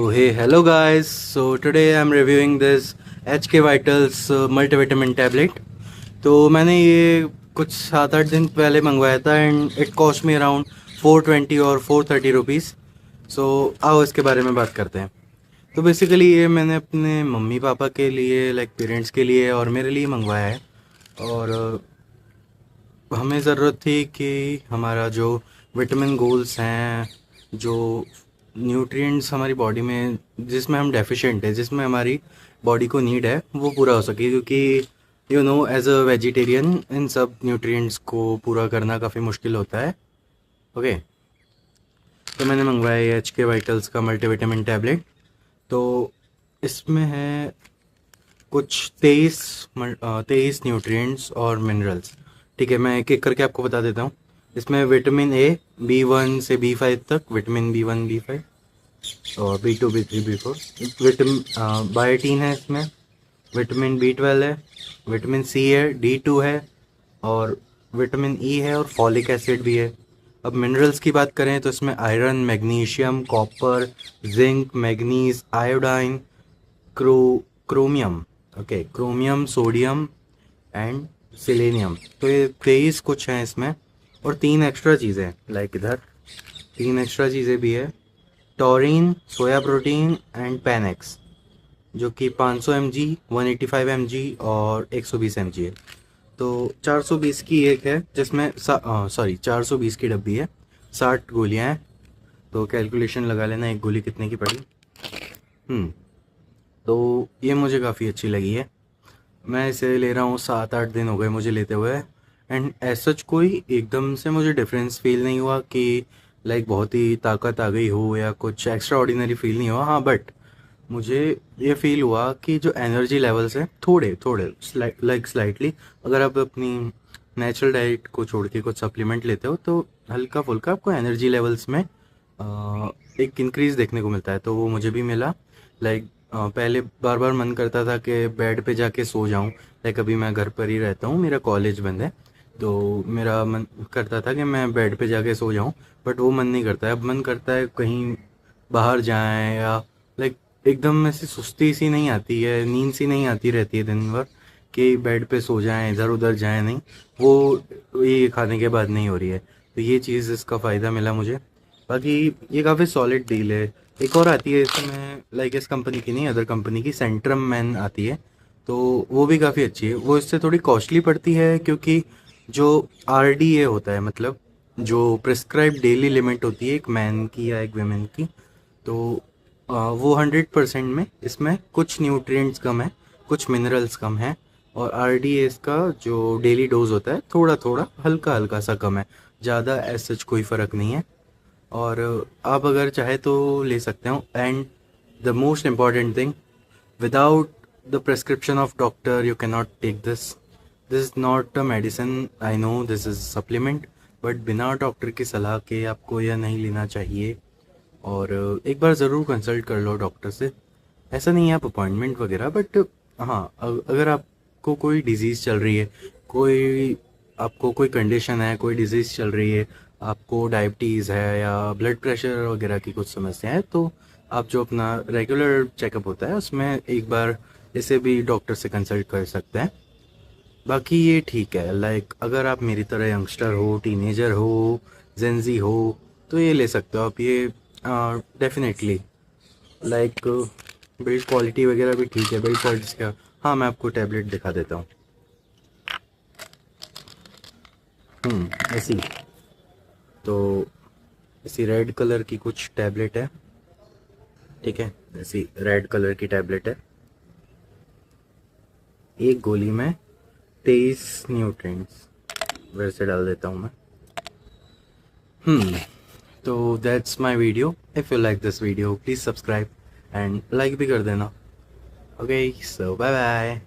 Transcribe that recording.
Hey, hello guys. So today I'm reviewing this HK Vitals multivitamin tablet. तो मैंने ये कुछ 7-8 दिन पहले मंगवाया था and it cost me around 420 और 430 रुपीज़. सो आओ इसके बारे में बात करते हैं. तो बेसिकली ये मैंने अपने मम्मी पापा के लिए लाइक पेरेंट्स के लिए और मेरे लिए मंगवाया है. और हमें ज़रूरत थी कि हमारा जो विटामिन गोल्स हैं, जो न्यूट्रिएंट्स हमारी बॉडी में जिसमें हम डेफिशिएंट है, जिसमें हमारी बॉडी को नीड है, वो पूरा हो सके. क्योंकि you know as a vegetarian इन सब न्यूट्रिएंट्स को पूरा करना काफ़ी मुश्किल होता है. ओके, तो मैंने मंगवाया है एच के वाइटल्स का मल्टीविटामिन टैबलेट. तो इसमें है कुछ 23 न्यूट्रिएंट्स और मिनरल्स. ठीक है, मैं एक एक करके आपको बता देता हूँ. इसमें विटामिन ए B1 से B5 तक, विटामिन B1 B5 और B2 B3 B4, vitamin biotin है इसमें, विटामिन B12 है, विटामिन सी है, D2 है और विटामिन ई है और फॉलिक एसिड भी है. अब मिनरल्स की बात करें तो इसमें iron, magnesium, copper, zinc, manganese, iodine, chromium, okay, chromium, sodium and selenium. तो ये 23 कुछ हैं इसमें. और 3 एक्स्ट्रा चीज़ें लाइक इधर 3 एक्स्ट्रा चीज़ें भी है. टॉरिन, सोया प्रोटीन एंड पैनेक्स, जो कि 500 mg, 185 mg और 120 mg है. तो 420 की एक है जिसमें 420 की डब्बी है, 60 गोलियां हैं. तो कैलकुलेशन लगा लेना एक गोली कितने की पड़ी. तो ये मुझे काफ़ी अच्छी लगी है. मैं इसे ले रहा हूँ, 7-8 दिन हो गए मुझे लेते हुए. एंड एज सच कोई एकदम से मुझे डिफरेंस फील नहीं हुआ कि लाइक बहुत ही ताकत आ गई हो या कुछ एक्स्ट्रा ऑर्डिनरी फील नहीं हुआ. हाँ, बट मुझे ये फील हुआ कि जो एनर्जी लेवल्स हैं थोड़े थोड़े स्लाइटली, अगर आप अपनी नेचुरल डाइट को छोड़ के कुछ सप्लीमेंट लेते हो तो हल्का फुल्का आपको एनर्जी लेवल्स में एक इंक्रीज़ देखने को मिलता है. तो वो मुझे भी मिला. लाइक पहले बार बार मन करता था कि बेड पे जाके सो जाऊं. लाइक अभी मैं घर पर ही रहता हूँ, मेरा कॉलेज बंद है, तो मेरा मन करता था कि मैं बेड पे जाके सो जाऊं. बट वो मन नहीं करता है. अब मन करता है कहीं बाहर जाएं या लाइक एकदम ऐसी सुस्ती सी नहीं आती है, नींद सी नहीं आती रहती है दिन भर कि बेड पे सो जाएं, इधर उधर जाएं नहीं. वो ये खाने के बाद नहीं हो रही है. तो ये चीज़, इसका फ़ायदा मिला मुझे. बाकी ये काफ़ी सॉलिड डील है. एक और आती है इसमें, लाइक इस कंपनी की नहीं, अदर कंपनी की सेंट्रम मैन आती है. तो वो भी काफ़ी अच्छी है. वो इससे थोड़ी कॉस्टली पड़ती है क्योंकि जो RDA होता है, मतलब जो प्रिस्क्राइब डेली लिमिट होती है एक मैन की या एक वीमेन की, तो वो 100% में इसमें कुछ न्यूट्रिएंट्स कम है, कुछ मिनरल्स कम है. और RDA इसका जो डेली डोज होता है थोड़ा थोड़ा हल्का हल्का सा कम है, ज़्यादा एज सच कोई फ़र्क नहीं है. और आप अगर चाहे तो ले सकते हो. And the most important thing, without the prescription of doctor you can not take this. This is not a medicine, I know this is supplement, but बिना डॉक्टर की सलाह के आपको यह नहीं लेना चाहिए. और एक बार ज़रूर कंसल्ट कर लो डॉक्टर से. ऐसा नहीं है आप अपॉइंटमेंट वगैरह, बट हाँ, अगर आपको कोई डिज़ीज़ चल रही है, कोई आपको कोई कंडीशन है, कोई डिज़ीज़ चल रही है, आपको डायबिटीज़ है या ब्लड प्रेशर वगैरह की कुछ समस्या है, तो आप जो अपना रेगुलर चेकअप होता है उसमें एक बार इसे भी डॉक्टर से कंसल्ट कर सकते हैं. बाकी ये ठीक है. लाइक अगर आप मेरी तरह यंगस्टर हो, टीनेजर हो, जेंजी हो, तो ये ले सकते हो आप. ये डेफिनेटली लाइक बिल्ड क्वालिटी वगैरह भी ठीक है. बिल्ड क्वालिटी क्या, हाँ मैं आपको टैबलेट दिखा देता हूँ. ऐसी, तो ऐसी रेड कलर की कुछ टैबलेट है. ठीक है, ऐसी रेड कलर की टैबलेट है. एक गोली में 23 न्यूट्रिएंट्स, वैसे डाल देता हूँ मैं. तो that's my video. If you like this video please subscribe and like भी कर देना. ओके, सो बाय बाय.